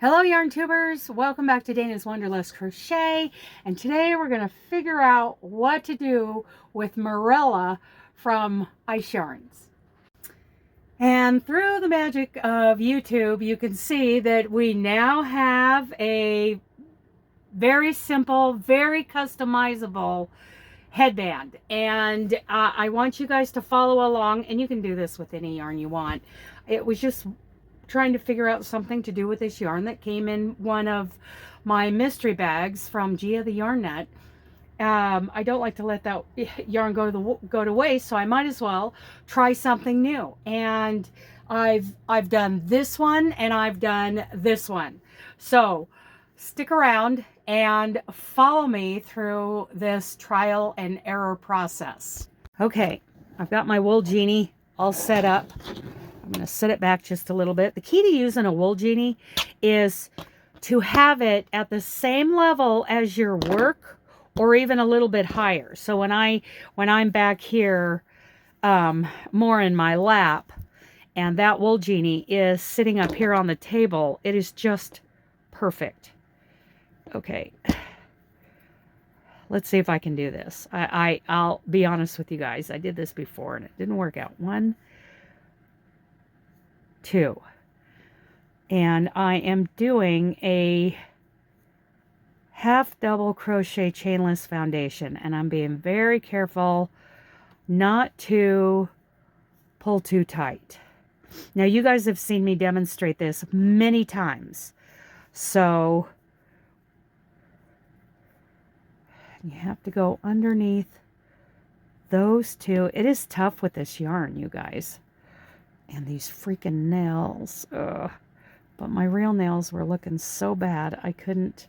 Hello yarn tubers, welcome back to Dana's Wonderlust Crochet, and today we're going to figure out what to do with Mirella from Ice Yarns. And through the magic of YouTube, you can see that we now have a very simple, very customizable headband, and I want you guys to follow along, and you can do this with any yarn you want. It was just trying to figure out something to do with this yarn that came in one of my mystery bags from Gia the Yarn Nut. I don't like to let that yarn go to waste, so I might as well try something new. And I've done this one and I've done this one. So stick around and follow me through this trial and error process. Okay, I've got my wool Jeanie all set up. I'm going to set it back just a little bit. The key to using a wool Jeanie is to have it at the same level as your work or even a little bit higher. So when I'm back here more in my lap and that wool Jeanie is sitting up here on the table, it is just perfect. Okay. Let's see if I can do this. I'll be honest with you guys. I did this before and it didn't work out. 1, 2, and I am doing a half double crochet chainless foundation, and I'm being very careful not to pull too tight. Now you guys have seen me demonstrate this many times, so you have to go underneath those two. It is tough with this yarn, you guys. And these freaking nails. Ugh. But my real nails were looking so bad, I couldn't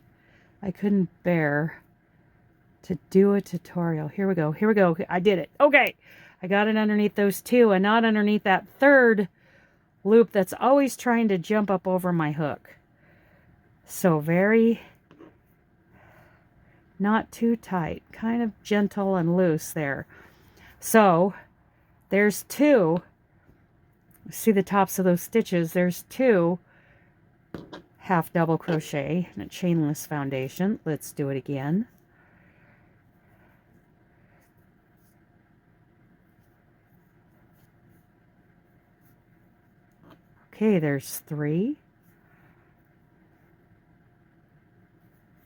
bear to do a tutorial. Here we go. Here we go. I did it. Okay. I got it underneath those two and not underneath that third loop that's always trying to jump up over my hook. So very, not too tight. Kind of gentle and loose there. So there's 2. See the tops of those stitches, there's 2 half double crochet and a chainless foundation. Let's do it again. Okay, there's 3.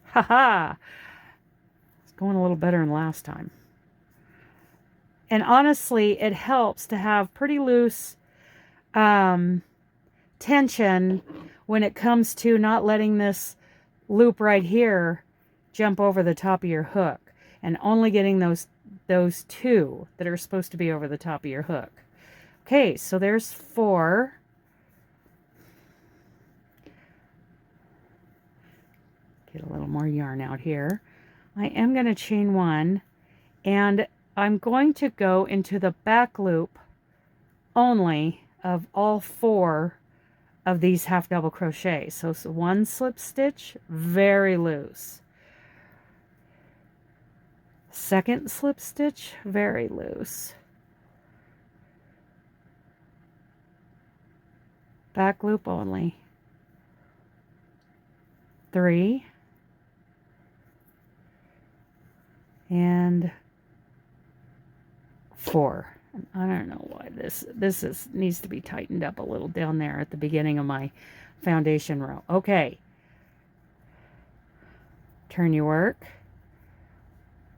Haha! It's going a little better than last time. And honestly, it helps to have pretty loose tension when it comes to not letting this loop right here jump over the top of your hook, and only getting those 2 that are supposed to be over the top of your hook. Okay, so there's 4. Get a little more yarn out here. I am going to chain 1, and I'm going to go into the back loop only of all 4 of these half double crochet. So it's 1 slip stitch, very loose. 2nd slip stitch, very loose. Back loop only. 3. And 4. I don't know why this needs to be tightened up a little down there at the beginning of my foundation row. Okay. Turn your work.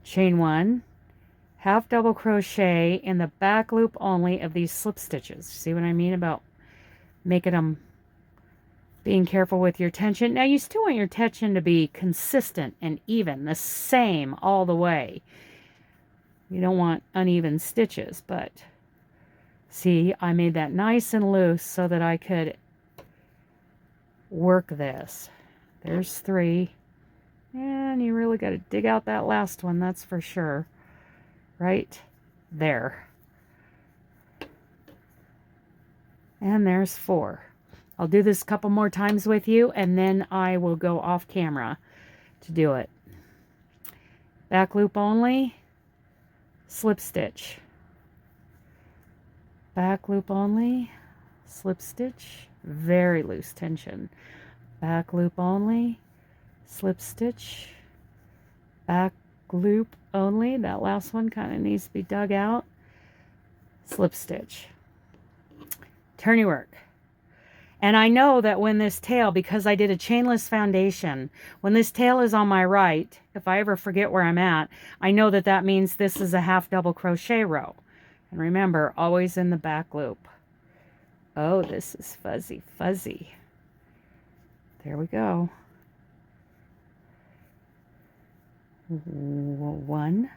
Chain 1. Half double crochet in the back loop only of these slip stitches. See what I mean about making them, being careful with your tension. Now you still want your tension to be consistent and even, the same all the way. You don't want uneven stitches, but see, I made that nice and loose so that I could work this. There's 3. And you really got to dig out that last one, that's for sure. Right there. And there's 4. I'll do this a couple more times with you, and then I will go off camera to do it. Back loop only. Slip stitch, back loop only, slip stitch, very loose tension. back loop only, slip stitch, back loop only. That last one kind of needs to be dug out, slip stitch. Turn your work. And I know that when this tail, because I did a chainless foundation, when this tail is on my right, if I ever forget where I'm at, I know that that means this is a half double crochet row. And remember, always in the back loop. Oh, this is fuzzy, fuzzy. There we go. 1,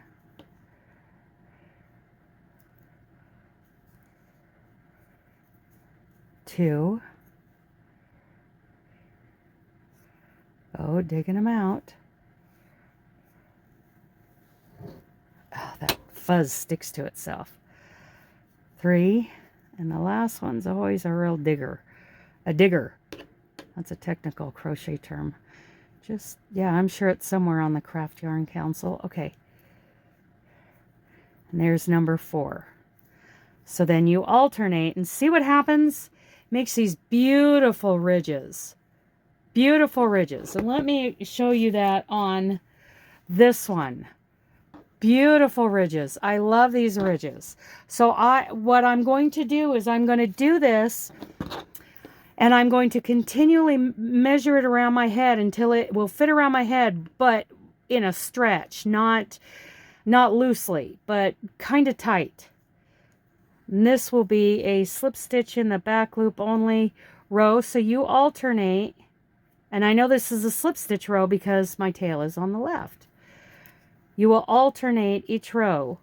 2. Oh, digging them out. Oh, that fuzz sticks to itself. 3. And the last one's always a real digger. A digger. That's a technical crochet term. Just, yeah, I'm sure it's somewhere on the Craft Yarn Council. Okay. And there's number 4. So then you alternate and see what happens. Makes these beautiful ridges. Beautiful ridges. And let me show you that on this one. Beautiful ridges. I love these ridges. So what I'm going to do is I'm going to do this, and I'm going to continually measure it around my head until it will fit around my head, but in a stretch, not loosely, but kind of tight. And this will be a slip stitch in the back loop only row. So you alternate, and I know this is a slip stitch row because my tail is on the left. You will alternate each row.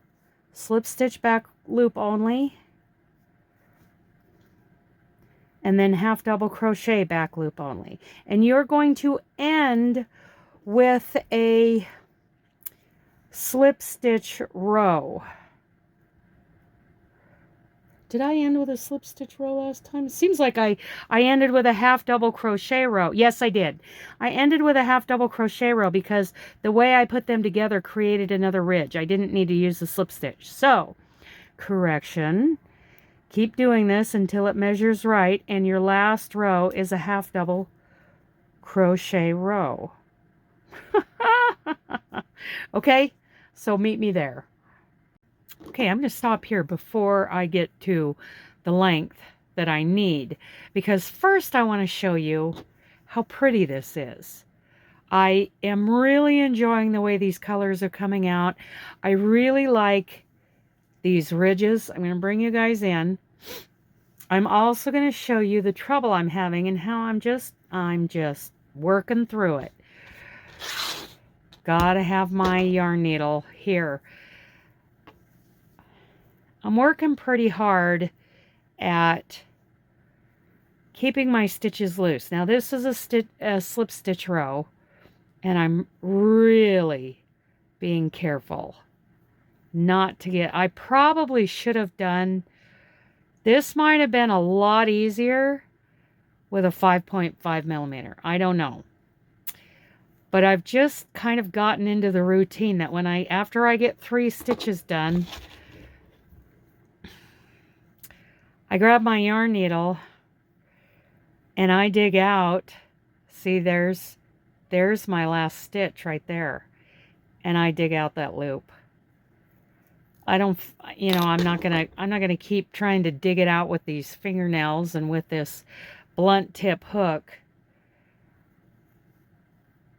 Slip stitch back loop only, and then half double crochet back loop only. And you're going to end with a slip stitch row. Did I end with a slip stitch row last time? It seems like I ended with a half double crochet row. Yes, I did. I ended with a half double crochet row because the way I put them together created another ridge. I didn't need to use the slip stitch. So, correction. Keep doing this until it measures right, and your last row is a half double crochet row. Okay, so meet me there. Okay, I'm going to stop here before I get to the length that I need, because first I want to show you how pretty this is. I am really enjoying the way these colors are coming out. I really like these ridges. I'm going to bring you guys in. I'm also going to show you the trouble I'm having and how I'm just working through it. Gotta have my yarn needle here. I'm working pretty hard at keeping my stitches loose. Now this is a slip stitch row, and I'm really being careful not to get, I probably should have done, this might have been a lot easier with a 5.5 millimeter. I don't know. But I've just kind of gotten into the routine that when after I get 3 stitches done, I grab my yarn needle and I dig out. See, there's my last stitch right there. And I dig out that loop. I don't, you know, I'm not gonna keep trying to dig it out with these fingernails and with this blunt tip hook.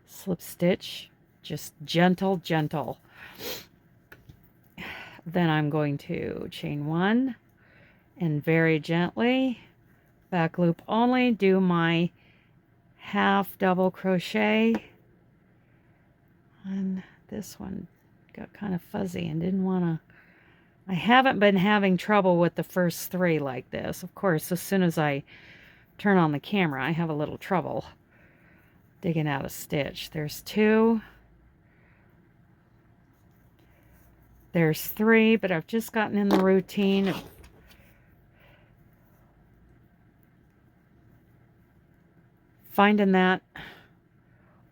Slip stitch, just gentle, gentle. Then I'm going to chain 1 and very gently, back loop only, do my half double crochet. And this one got kind of fuzzy and didn't want to, I haven't been having trouble with the first 3 like this. Of course, as soon as I turn on the camera, I have a little trouble digging out a stitch. There's 2. There's 3, but I've just gotten in the routine of finding that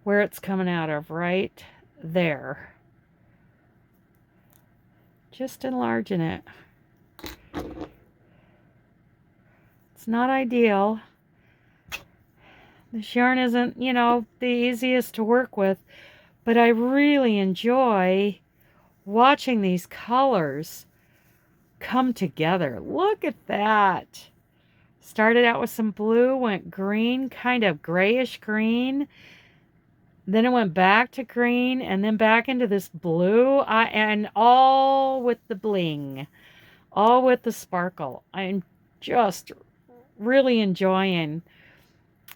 where it's coming out of, right there. Just enlarging it. It's not ideal. This yarn isn't, you know, the easiest to work with, but I really enjoy watching these colors come together. Look at that. Started out with some blue, went green, kind of grayish green. Then it went back to green and then back into this blue. And all with the bling, all with the sparkle. I'm just really enjoying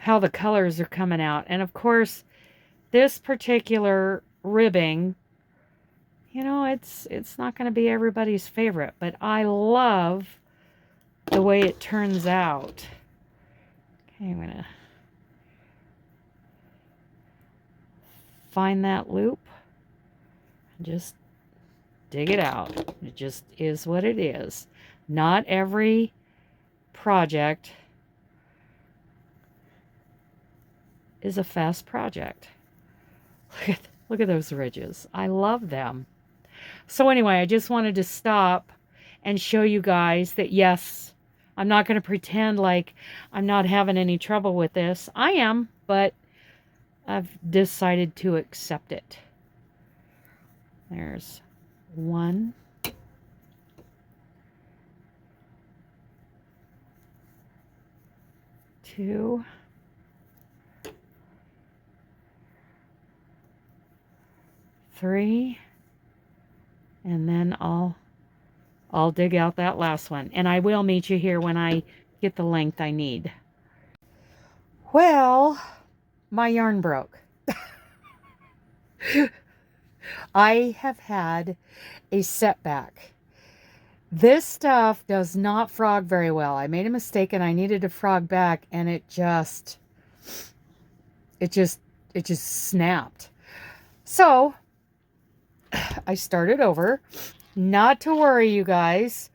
how the colors are coming out. And of course, this particular ribbing, you know, it's not going to be everybody's favorite, but I love the way it turns out. Okay, I'm going to find that loop and just dig it out. It just is what it is. Not every project is a fast project. Look at those ridges. I love them. So anyway, I just wanted to stop and show you guys that yes, I'm not going to pretend like I'm not having any trouble with this. I am, but I've decided to accept it. There's 1, 2, 3, and then I'll dig out that last one. And I will meet you here when I get the length I need. Well, my yarn broke. I have had a setback. This stuff does not frog very well. I made a mistake and I needed to frog back, and it just snapped. So I started over. Not to worry, you guys.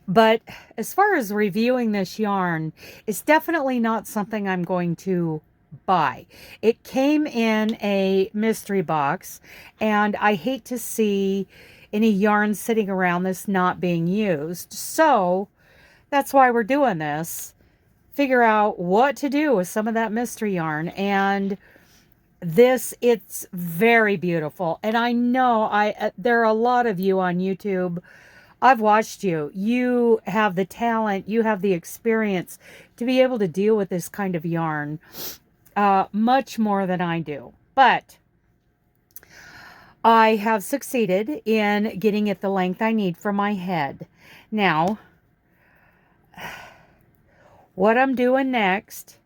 But as far as reviewing this yarn, it's definitely not something I'm going to buy. It came in a mystery box, and I hate to see any yarn sitting around this not being used. So that's why we're doing this. Figure out what to do with some of that mystery yarn. And this, it's very beautiful. And I know there are a lot of you on YouTube. I've watched you. You have the talent, you have the experience to be able to deal with this kind of yarn much more than I do. But I have succeeded in getting it the length I need for my head. Now, what I'm doing next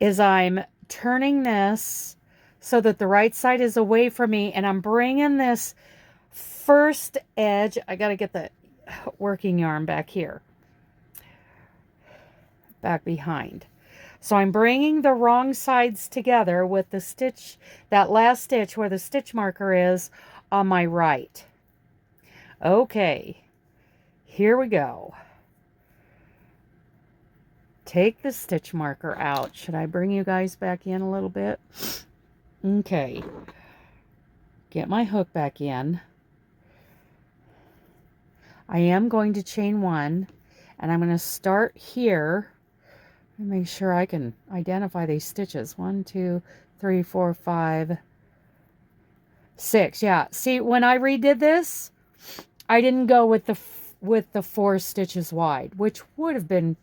is I'm turning this so that the right side is away from me, and I'm bringing this first edge. I got to get the working yarn back here, back behind. So I'm bringing the wrong sides together with the stitch, that last stitch where the stitch marker is on my right. Okay, here we go. Take the stitch marker out. Should I bring you guys back in a little bit? Okay. Get my hook back in. I am going to chain 1, and I'm going to start here and make sure I can identify these stitches. 1, 2, 3, 4, 5, 6. Yeah. See, when I redid this, I didn't go with the 4 stitches wide, which would have been,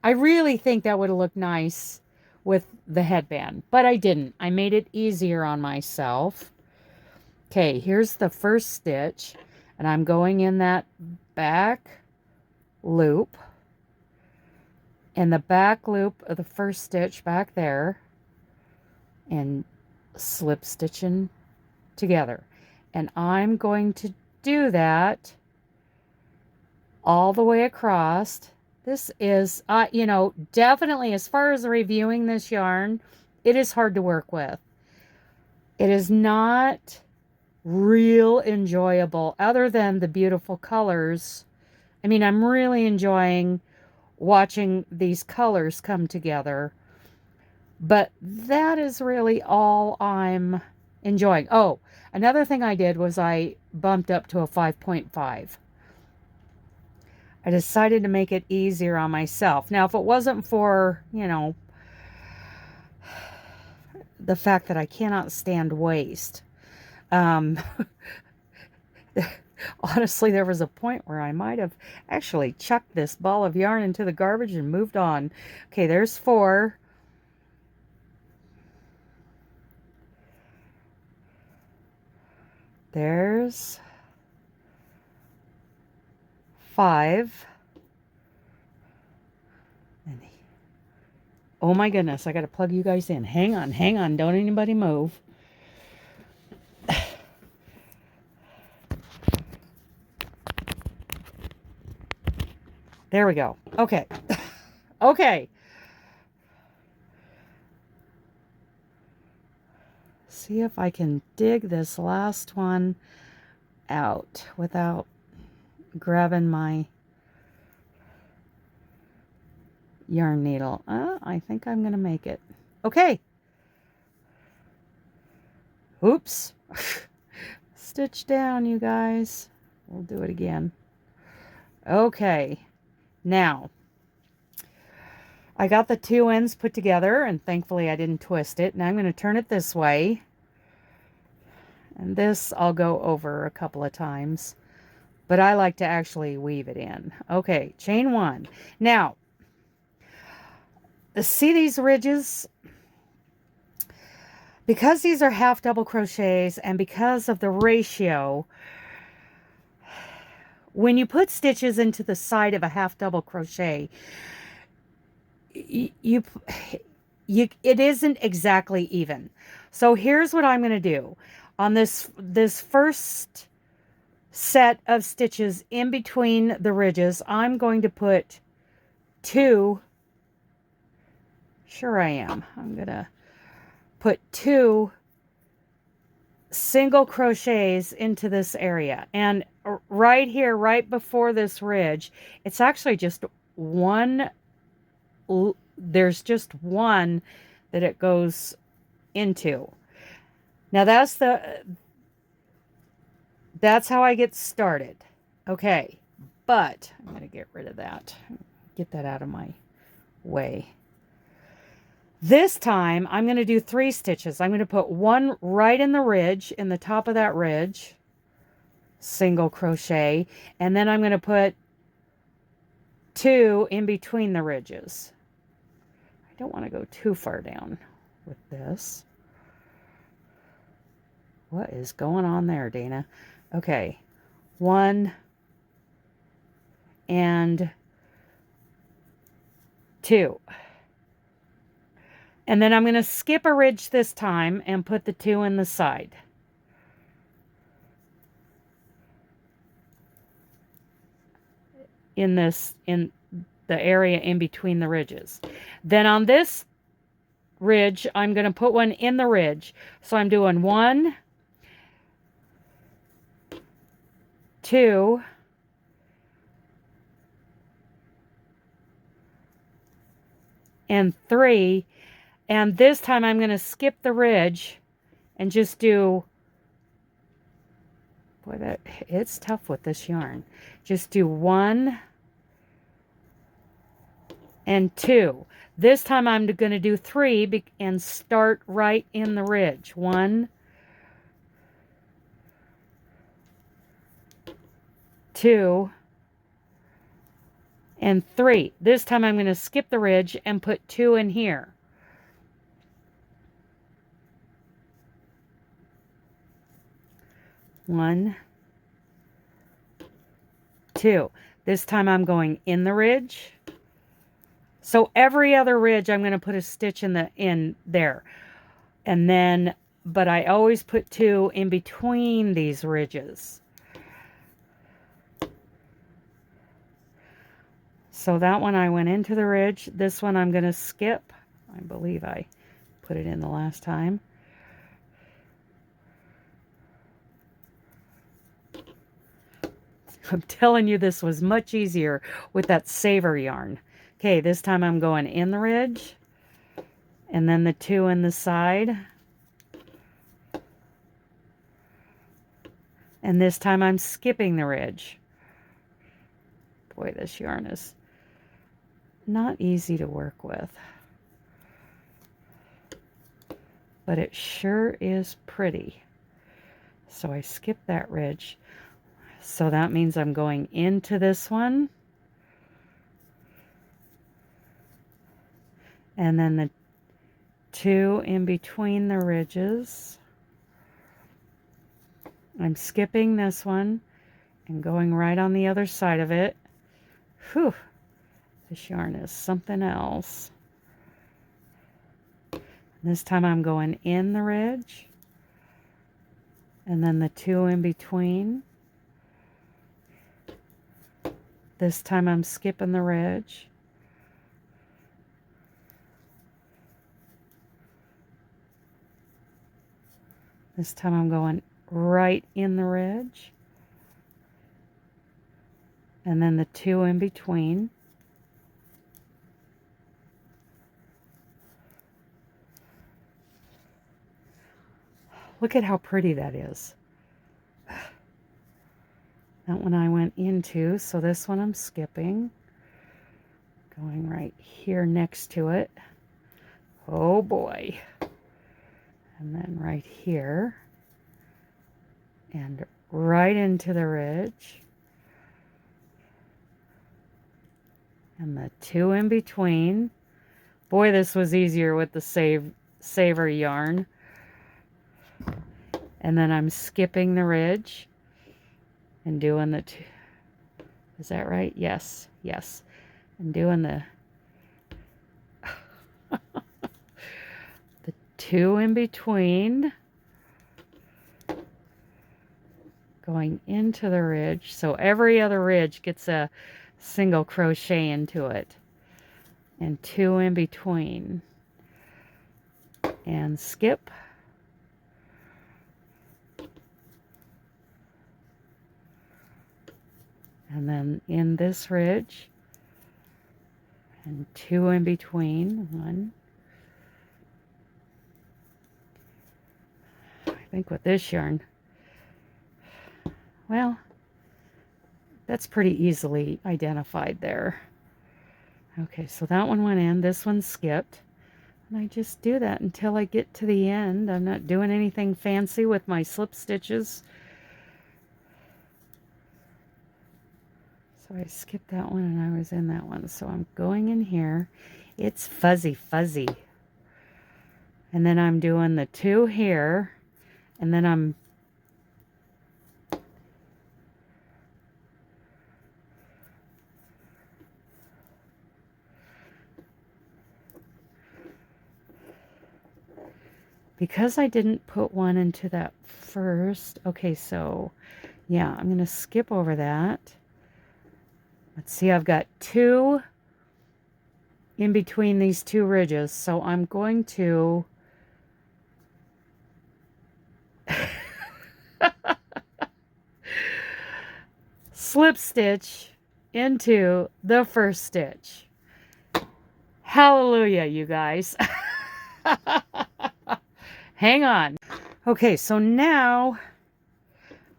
I really think that would have looked nice with the headband, but I didn't. I made it easier on myself. Okay, here's the first stitch, and I'm going in that back loop, and the back loop of the first stitch back there, and slip stitching together. And I'm going to do that all the way across. This is, you know, definitely, as far as reviewing this yarn, it is hard to work with. It is not real enjoyable other than the beautiful colors. I mean, I'm really enjoying watching these colors come together, but that is really all I'm enjoying. Oh, another thing I did was I bumped up to a 5.5. I decided to make it easier on myself. Now, if it wasn't for, you know, the fact that I cannot stand waste. Honestly, there was a point where I might have actually chucked this ball of yarn into the garbage and moved on. Okay, there's 4. There's 5. And oh my goodness, I got to plug you guys in. Hang on, don't anybody move. There we go. Okay. Okay. See if I can dig this last one out without grabbing my yarn needle. I think I'm going to make it. Okay. Oops. Stitch down, you guys. We'll do it again. Okay. Now, I got the 2 ends put together, and thankfully I didn't twist it. Now I'm going to turn it this way. And this I'll go over a couple of times. But I like to actually weave it in. Okay, chain 1. Now, see these ridges? Because these are half double crochets and because of the ratio, when you put stitches into the side of a half double crochet, it isn't exactly even. So here's what I'm going to do. On this first set of stitches in between the ridges, I'm going to put 2. Sure I am. I'm going to put 2 single crochets into this area. And right here, right before this ridge, it's actually just one. There's just one that it goes into. Now that's how I get started. Okay, but I'm going to get rid of that. Get that out of my way. This time I'm going to do 3 stitches. I'm going to put 1 right in the ridge, in the top of that ridge, single crochet, and then I'm going to put 2 in between the ridges. I don't want to go too far down with this. What is going on there, Dana? Okay, 1 and 2. And then I'm going to skip a ridge this time and put the 2 in the side. In the area in between the ridges. Then on this ridge, I'm going to put 1 in the ridge. So I'm doing 1, 2, and 3. And this time I'm going to skip the ridge and just do, boy, it's tough with this yarn. Just do 1 and 2. This time I'm going to do 3 and start right in the ridge. 1, 2, and 3. This time I'm going to skip the ridge and put 2 in here. One, 2. This time I'm going in the ridge. So every other ridge I'm going to put a stitch in there. And then, but I always put 2 in between these ridges. So that one I went into the ridge. This one I'm going to skip. I believe I put it in the last time. I'm telling you, this was much easier with that Saver yarn. Okay, this time I'm going in the ridge, and then the 2 in the side. And this time I'm skipping the ridge. Boy, this yarn is not easy to work with. but it sure is pretty. So I skipped that ridge. So that means I'm going into this one. And then the two in between the ridges. I'm skipping this one and going right on the other side of it. Whew, this yarn is something else. This time I'm going in the ridge, and then the two in between. This time I'm skipping the ridge. This time I'm going right in the ridge, and then the two in between. Look at how pretty that is. That one I went into, so this one I'm skipping. Going right here next to it. Oh boy. And then right here. And right into the ridge. And the two in between. Boy, this was easier with the Saver yarn. And then I'm skipping the ridge and doing the two. Is that right? Yes, yes. And doing the the two in between, going into the ridge. So every other ridge gets a single crochet into it, and two in between, and skip. And then in this ridge, and two in between, one. I think with this yarn, well, that's pretty easily identified there. Okay, so that one went in, this one skipped. And I just do that until I get to the end. I'm not doing anything fancy with my slip stitches. So I skipped that one and I was in that one. So I'm going in here. It's fuzzy, fuzzy. And then I'm doing the two here. And then I'm because I didn't put one into that first. Okay, so yeah, I'm going to skip over that. Let's see, I've got two in between these two ridges, so I'm going to slip stitch into the first stitch. Hallelujah, you guys. Hang on. Okay, so now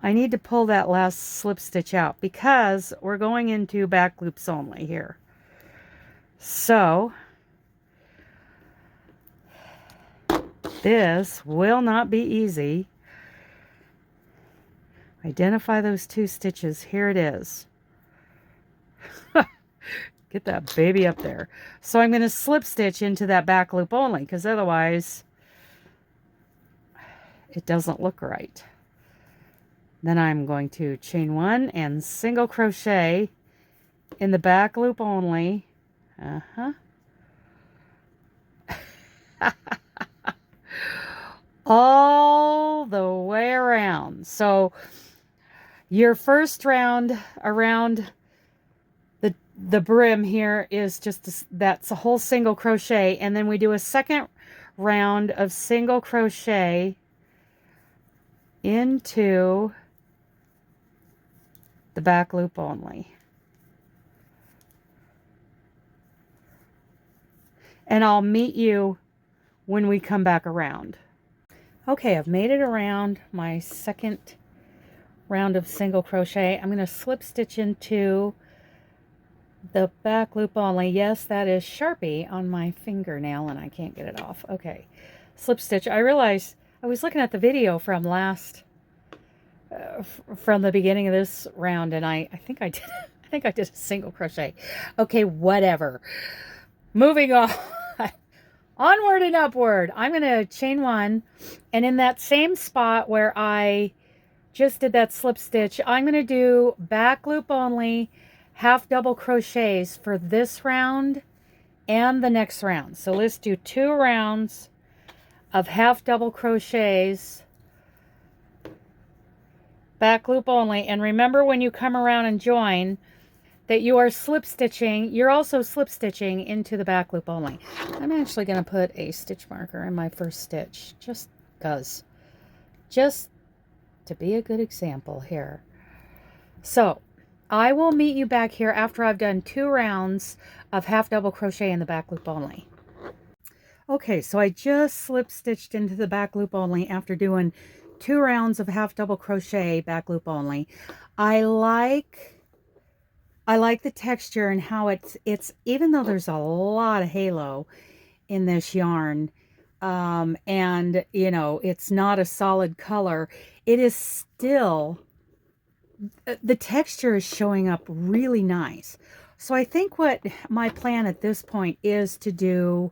I need to pull that last slip stitch out because we're going into back loops only here. So this will not be easy. Identify those two stitches. Here it is. Get that baby up there. So I'm going to slip stitch into that back loop only because otherwise it doesn't look right. Then I'm going to chain one and single crochet in the back loop only. All the way around. So your first round around the brim here is just that's a whole single crochet, and then we do a second round of single crochet into the back loop only. And I'll meet you when we come back around. Okay, I've made it around my second round of single crochet. I'm going to slip stitch into The back loop only. Yes, that is Sharpie on my fingernail and I can't get it off. Okay. Slip stitch. I realized I was looking at the video from from the beginning of this round, and I think I did I think I did a single crochet. Okay, whatever. Moving on. Onward and upward. I'm going to chain one, and in that same spot where I just did that slip stitch, I'm going to do back loop only, half double crochets for this round and the next round. So let's do 2 rounds of half double crochets, back loop only. And remember, when you come around and join, that you are slip stitching. You're also slip stitching into the back loop only. I'm actually going to put a stitch marker in my first stitch, just because, just to be a good example here. So I will meet you back here after I've done 2 rounds of half double crochet in the back loop only. Okay, so I just slip stitched into the back loop only after doing 2 rounds of half double crochet back loop only. I like the texture and how it's even though there's a lot of halo in this yarn, and you know, it's not a solid color, it is still, the texture is showing up really nice. So I think what my plan at this point is to do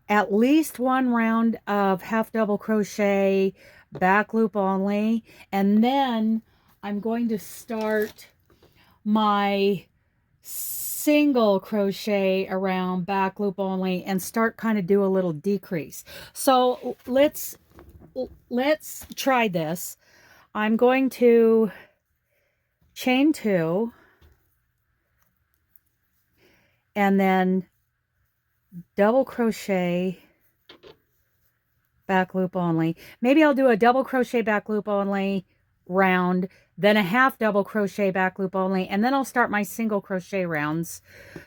at least 1 round of half double crochet back loop only, and then I'm going to start my single crochet around back loop only and start kind of do a little decrease. So let's try this. I'm going to chain 2 and then double crochet back loop only. Maybe I'll do a double crochet back loop only round, then a half double crochet back loop only, and then I'll start my single crochet rounds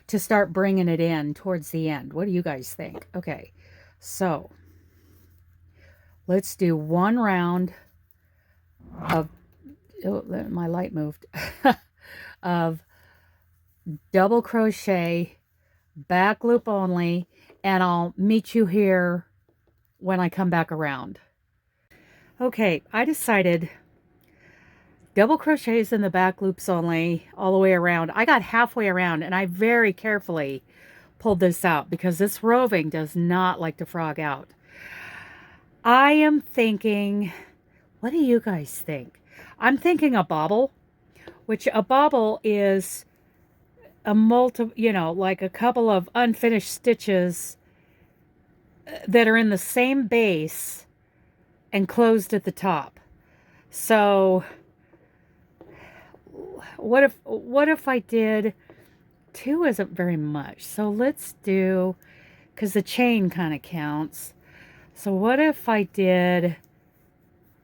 to start bringing it in towards the end. What do you guys think? Okay, so let's do 1 round of, oh, my light moved, of double crochet back loop only, and I'll meet you here when I come back around. Okay, I decided double crochets in the back loops only all the way around. I got halfway around and I very carefully pulled this out because this roving does not like to frog out. I am thinking, what do you guys think? I'm thinking a bobble, which a bobble is a you know, like a couple of unfinished stitches that are in the same base and closed at the top. So what if I did 2? Isn't very much. So let's do, because the chain kind of counts. So what if I did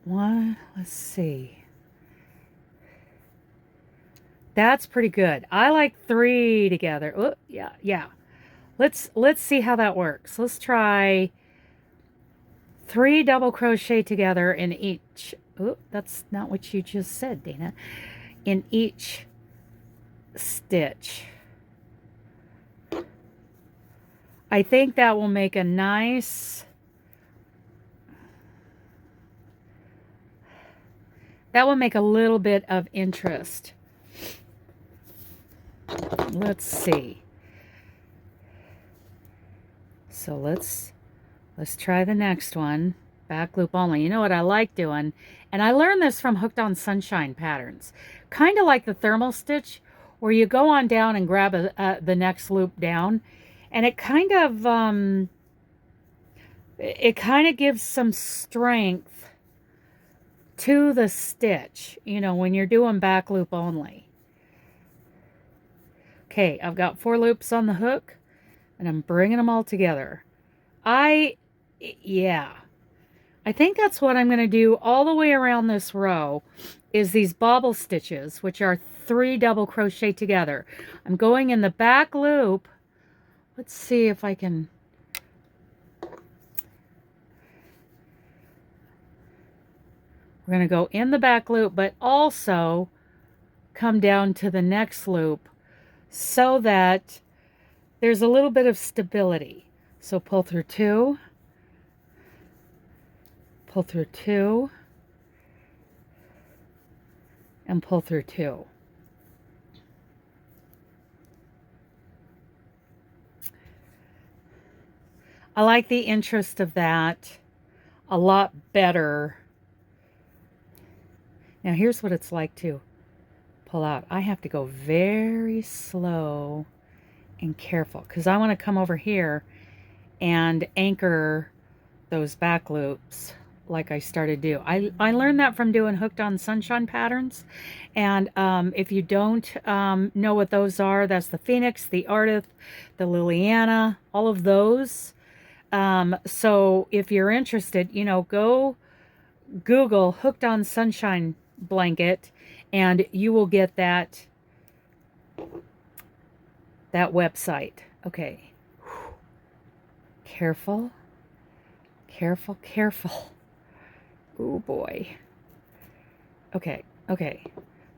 1? Let's see. That's pretty good. I like 3 together. Oh, yeah. Let's see how that works. Let's try 3 double crochet together in each. Oh, that's not what you just said, Dana. In each stitch. I think that will make a nice, that will make a little bit of interest. Let's see. So let's try the next one. Back loop only. You know what I like doing? And I learned this from Hooked on Sunshine patterns. Kind of like the thermal stitch, where you go on down and grab the next loop down. And it kind of gives some strength to the stitch, you know, when you're doing back loop only. Okay, I've got 4 loops on the hook, and I'm bringing them all together. Yeah. I think that's what I'm going to do all the way around this row, is these bobble stitches, which are 3 double crochet together. I'm going in the back loop. Let's see if I can. We're going to go in the back loop, but also come down to the next loop. so that there's a little bit of stability. So pull through 2, pull through 2, and pull through 2. I like the interest of that a lot better. Now here's what it's like to pull out. I have to go very slow and careful because I want to come over here and anchor those back loops like I started to do. I learned that from doing hooked on sunshine patterns. And if you don't know what those are, that's the Phoenix, the Ardith, the Liliana, all of those. So if you're interested, you know, go Google hooked on sunshine blanket and you will get that website. Okay. Careful, careful, careful. Oh boy. Okay, okay.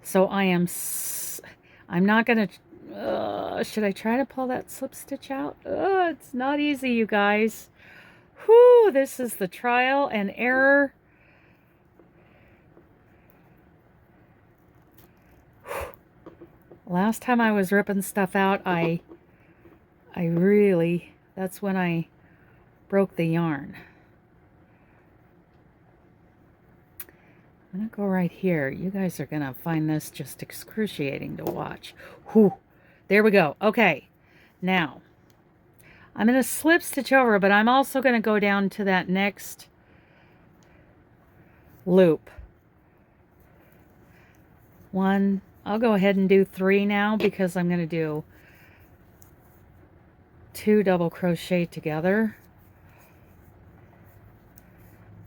So I'm not gonna, should I try to pull that slip stitch out? It's not easy, you guys. Whew, this is the trial and error. Last time I was ripping stuff out, I really, that's when I broke the yarn. I'm gonna go right here. You guys are gonna find this just excruciating to watch. Whew, there we go. Okay, now I'm gonna slip stitch over, but I'm also gonna go down to that next loop. One, I'll go ahead and do 3 now because I'm gonna do 2 double crochet together.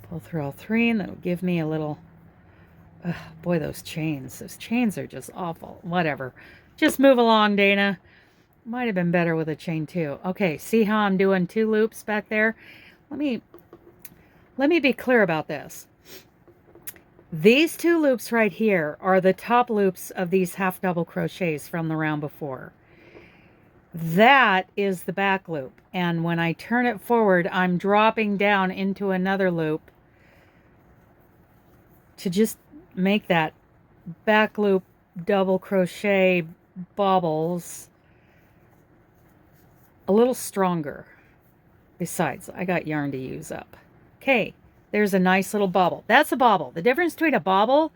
Pull through all 3 and that'll give me a little, boy, those chains are just awful. Whatever, just move along, Dana. Might have been better with a chain too. Okay, see how I'm doing 2 loops back there? Let me be clear about this. These 2 loops right here are the top loops of these half double crochets from the round before. That is the back loop, and when I turn it forward, I'm dropping down into another loop to just make that back loop double crochet bobbles a little stronger. Besides, I got yarn to use up. Okay, there's a nice little bobble. That's a bobble. The difference between a bobble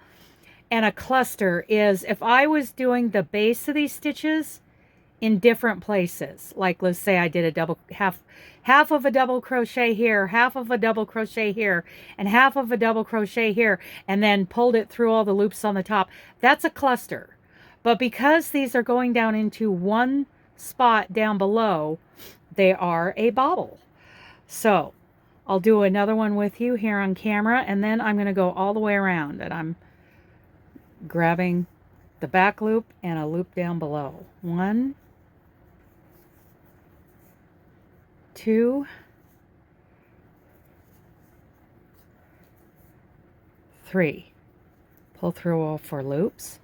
and a cluster is if I was doing the base of these stitches in different places, like let's say I did a double half of a double crochet here, half of a double crochet here, and half of a double crochet here, and then pulled it through all the loops on the top, that's a cluster. But because these are going down into one spot down below, they are a bobble. So I'll do another one with you here on camera, and then I'm going to go all the way around, and I'm grabbing the back loop and a loop down below. 1, 2, 3. Pull through all 4 loops.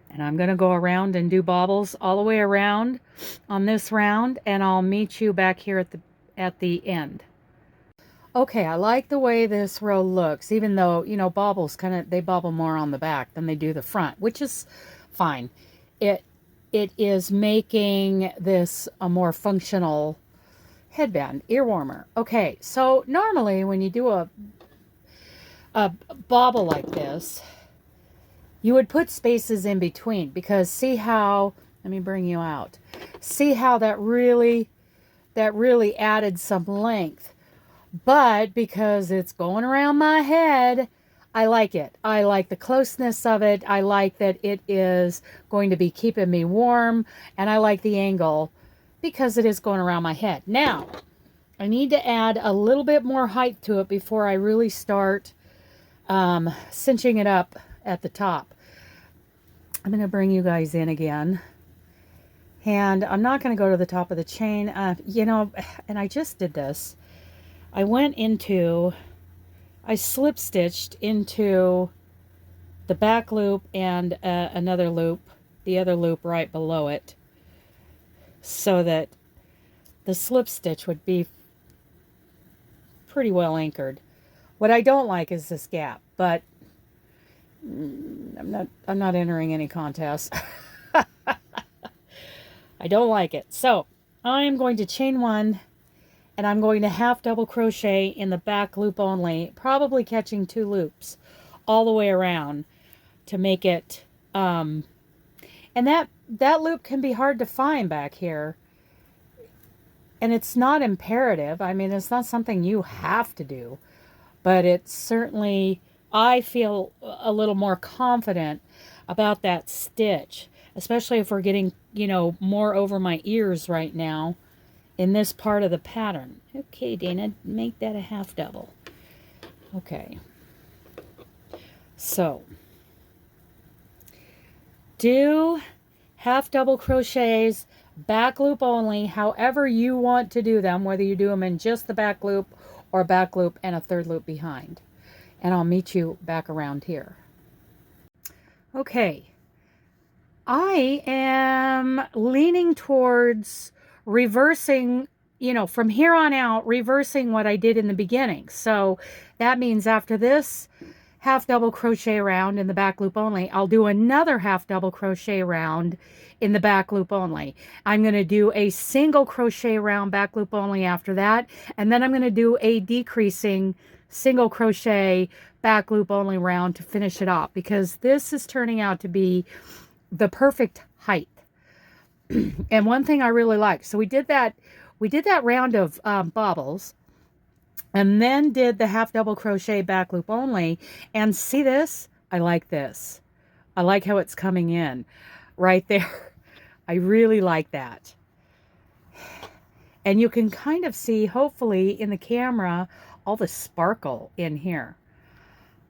And I'm going to go around and do bobbles all the way around on this round, and I'll meet you back here at the end. Okay, I like the way this row looks, even though, you know, bobbles they bobble more on the back than they do the front, which is fine. It is making this a more functional headband, ear warmer. Okay, so normally when you do a bobble like this, you would put spaces in between, because see how, let me bring you out. See how that really added some length. But because it's going around my head, I like it. I like the closeness of it. I like that it is going to be keeping me warm. And I like the angle because it is going around my head. Now, I need to add a little bit more height to it before I really start cinching it up at the top. I'm going to bring you guys in again. And I'm not going to go to the top of the chain. You know, and I just did this. I slip stitched into the back loop and another loop the other loop right below it so that the slip stitch would be pretty well anchored. What I don't like is this gap, but I'm not entering any contests. I don't like it. So I'm going to chain 1, and I'm going to half double crochet in the back loop only, probably catching 2 loops all the way around to make it, and that loop can be hard to find back here. And it's not imperative. I mean, it's not something you have to do, but it's certainly, I feel a little more confident about that stitch, especially if we're getting, you know, more over my ears right now in this part of the pattern. Okay, Dana, make that a half double. Okay. So, do half double crochets, back loop only, however you want to do them, whether you do them in just the back loop or back loop and a 3rd loop behind. And I'll meet you back around here. Okay. I am leaning towards reversing, you know, from here on out, reversing what I did in the beginning. So that means after this half double crochet round in the back loop only, I'll do another half double crochet round in the back loop only. I'm going to do a single crochet round back loop only after that, and then I'm going to do a decreasing single crochet back loop only round to finish it off, because this is turning out to be the perfect height. And one thing I really like, so we did that round of bobbles, and then did the half double crochet back loop only, and see this? I like this. I like how it's coming in right there. I really like that. And you can kind of see, hopefully in the camera, all the sparkle in here.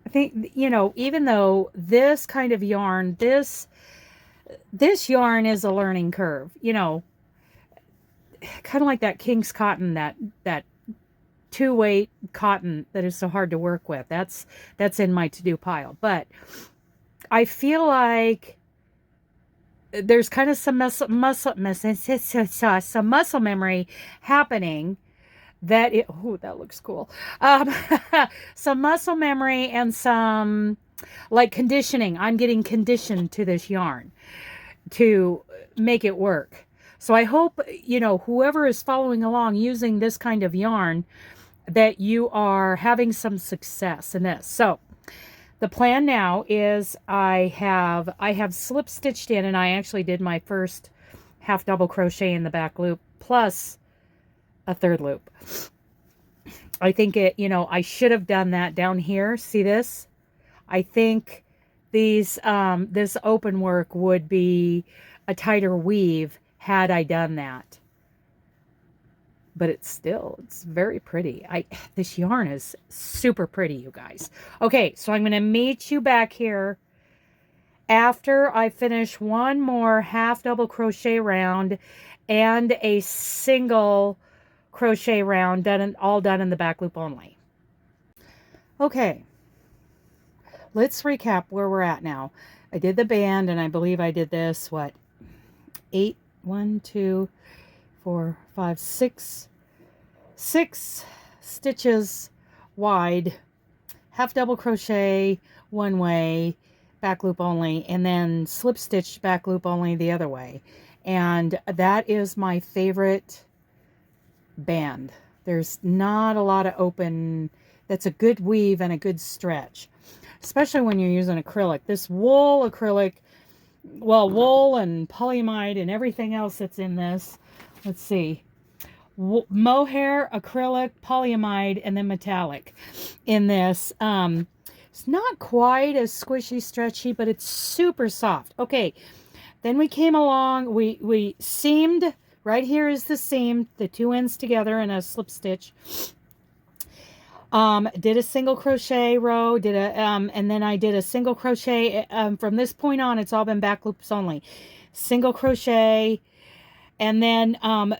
I think, you know, even though this kind of yarn, this yarn is a learning curve, you know, kind of like that King's cotton, that 2-weight cotton that is so hard to work with. That's in my to-do pile. But I feel like there's kind of some muscle memory happening. That looks cool. Some muscle memory and some like conditioning. I'm getting conditioned to this yarn to make it work. So I hope, you know, whoever is following along using this kind of yarn, that you are having some success in this. So the plan now is I have slip stitched in, and I actually did my first half double crochet in the back loop plus a 3rd loop. I think you know, I should have done that down here. See this? I think these this open work would be a tighter weave had I done that. But it's very pretty. This yarn is super pretty, you guys. Okay, so I'm going to meet you back here after I finish one more half double crochet round and a single crochet round all done in the back loop only. Okay, let's recap where we're at now. I did the band, and I believe I did this, what, 8, 1, 2, 4, 5, 6 stitches wide, half double crochet one way, back loop only, and then slip stitch back loop only the other way. And that is my favorite band. There's not a lot of open. That's a good weave and a good stretch, especially when you're using acrylic. This wool acrylic, well, wool and polyamide and everything else that's in this. Let's see. Mohair, acrylic, polyamide, and then metallic in this. It's not quite as squishy, stretchy, but it's super soft. Okay, then we came along, we seamed, right here is the seam, the two ends together in a slip stitch. Did a single crochet row, and then I did a single crochet. From this point on, it's all been back loops only. Single crochet, and then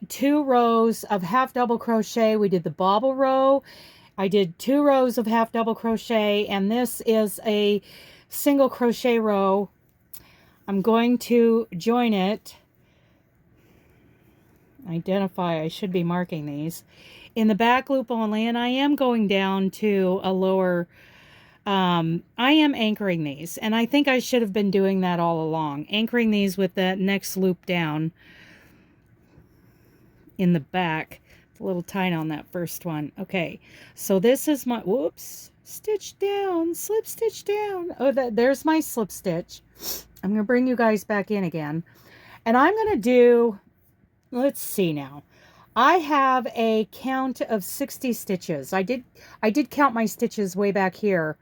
2 rows of half double crochet. We did the bobble row. I did 2 rows of half double crochet, and this is a single crochet row. I'm going to join it. Identify, I should be marking these in the back loop only, and I am going down to a lower, I am anchoring these, and I think I should have been doing that all along, anchoring these with that next loop down in the back. It's a little tight on that first one. Okay, so this is my, whoops, stitch down, slip stitch down. Oh, there's my slip stitch. I'm gonna bring you guys back in again, and I'm gonna do, let's see now. I have a count of 60 stitches. I did count my stitches way back here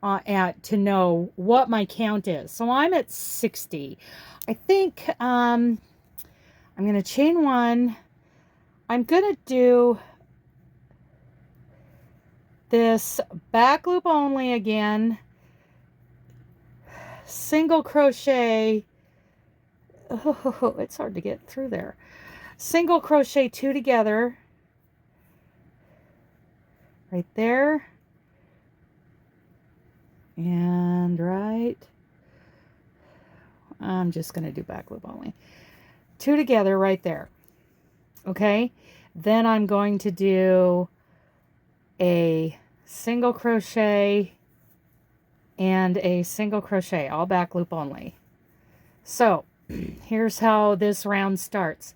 to know what my count is. So I'm at 60. I think I'm going to chain one. I'm going to do this back loop only again. Single crochet. Oh, it's hard to get through there. Single crochet 2 together, right there, and right, I'm just going to do back loop only, 2 together right there. Okay, then I'm going to do a single crochet and a single crochet, all back loop only. So here's how this round starts.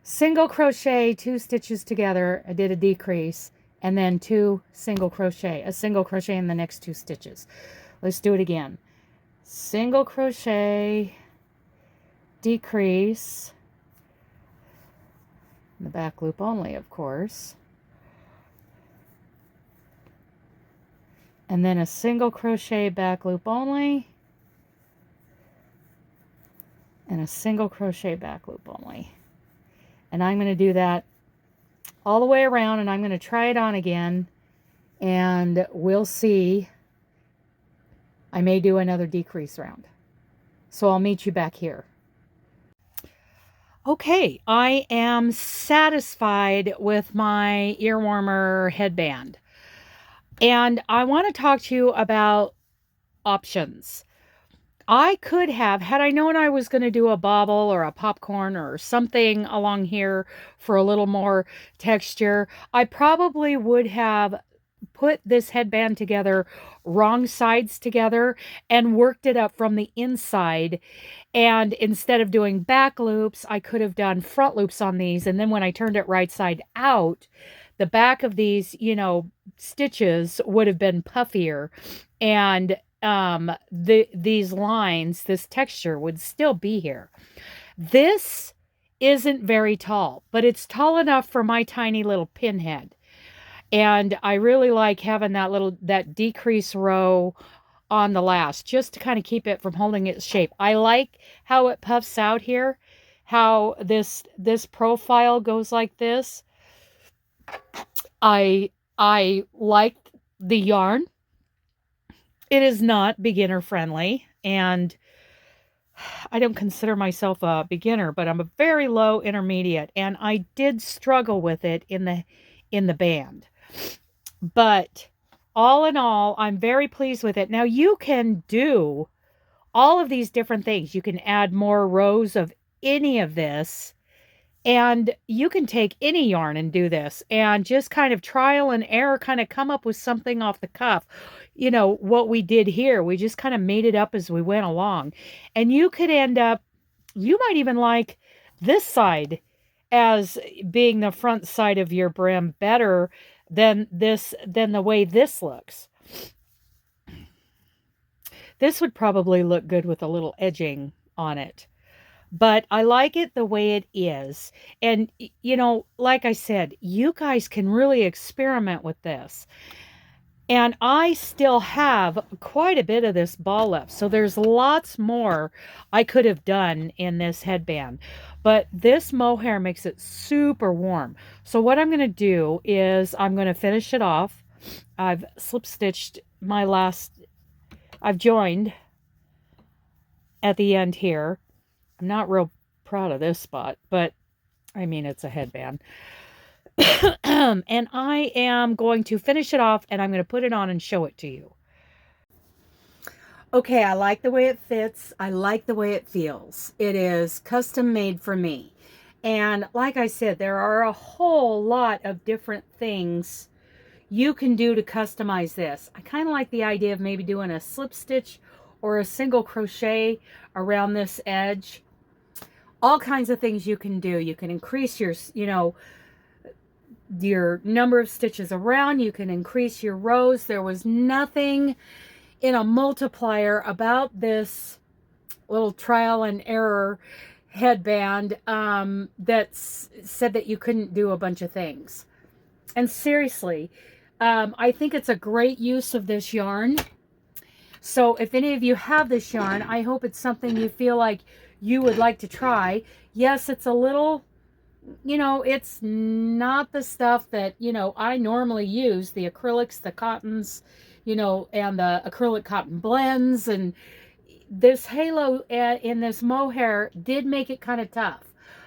Single crochet, 2 stitches together, I did a decrease, and then 2 single crochet, a single crochet in the next 2 stitches. Let's do it again. Single crochet, decrease, in the back loop only, of course, and then a single crochet back loop only, and a single crochet back loop only. And I'm going to do that all the way around, and I'm going to try it on again, and we'll see. I may do another decrease round. So I'll meet you back here. Okay, I am satisfied with my ear warmer headband. And I want to talk to you about options. I could have, had I known I was going to do a bobble or a popcorn or something along here for a little more texture, I probably would have put this headband together, wrong sides together, and worked it up from the inside. And instead of doing back loops, I could have done front loops on these. And then when I turned it right side out, the back of these, you know, stitches would have been puffier, and these lines, this texture would still be here. This isn't very tall, but it's tall enough for my tiny little pinhead. And I really like having that decrease row on the last, just to kind of keep it from holding its shape. I like how it puffs out here, how this profile goes like this. I like the yarn. It is not beginner friendly, and I don't consider myself a beginner, but I'm a very low intermediate, and I did struggle with it in the band. But all in all, I'm very pleased with it. Now you can do all of these different things. You can add more rows of any of this, and you can take any yarn and do this and just kind of trial and error, kind of come up with something off the cuff. You know, what we did here, we just kind of made it up as we went along. And you could end up, you might even like this side as being the front side of your brim better than the way this looks. This would probably look good with a little edging on it. But I like it the way it is. And, you know, like I said, you guys can really experiment with this. And I still have quite a bit of this ball left. So there's lots more I could have done in this headband. But this mohair makes it super warm. So what I'm going to do is I'm going to finish it off. I've slip stitched my last, I've joined at the end here. I'm not real proud of this spot, but I mean, it's a headband. And I am going to finish it off, and I'm going to put it on and show it to you. Okay, I like the way it fits. I like the way it feels. It is custom made for me. And like I said, there are a whole lot of different things you can do to customize this. I kind of like the idea of maybe doing a slip stitch or a single crochet around this edge. All kinds of things you can do. You can increase your, your number of stitches around. You can increase your rows. There was nothing in a multiplier about this little trial and error headband that said that you couldn't do a bunch of things. And seriously, I think it's a great use of this yarn. So if any of you have this yarn, I hope it's something you feel like you would like to try. Yes, it's a little, it's not the stuff that, I normally use, the acrylics, the cottons, and the acrylic cotton blends. And this halo in this mohair did make it kind of tough.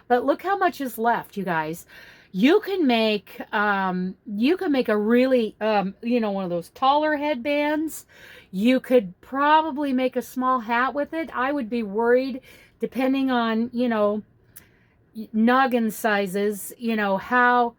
But look how much is left, you guys. You can make a really, one of those taller headbands. You could probably make a small hat with it. I would be worried, depending on, noggin sizes, how,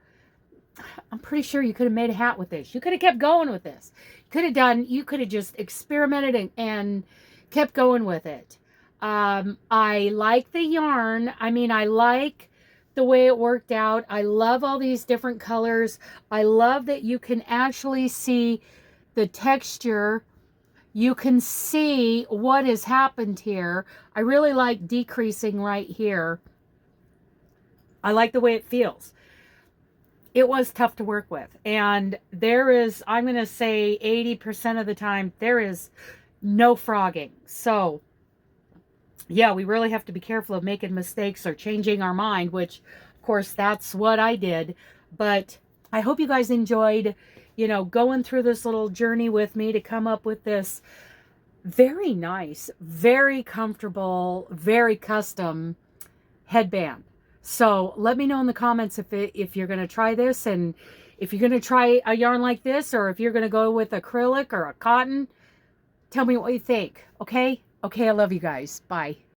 I'm pretty sure you could have made a hat with this. You could have kept going with this. You could have just experimented and kept going with it. I like the yarn. I mean, I like the way it worked out. I love all these different colors. I love that you can actually see the texture. You can see what has happened here. I really like decreasing right here. I like the way it feels. It was tough to work with. And there is, I'm going to say 80% of the time, there is no frogging. So, yeah, we really have to be careful of making mistakes or changing our mind, which, of course, that's what I did. But I hope you guys enjoyed, going through this little journey with me to come up with this very nice, very comfortable, very custom headband. So let me know in the comments if you're going to try this, and if you're going to try a yarn like this, or if you're going to go with acrylic or a cotton. Tell me what you think. Okay? Okay, I love you guys. Bye.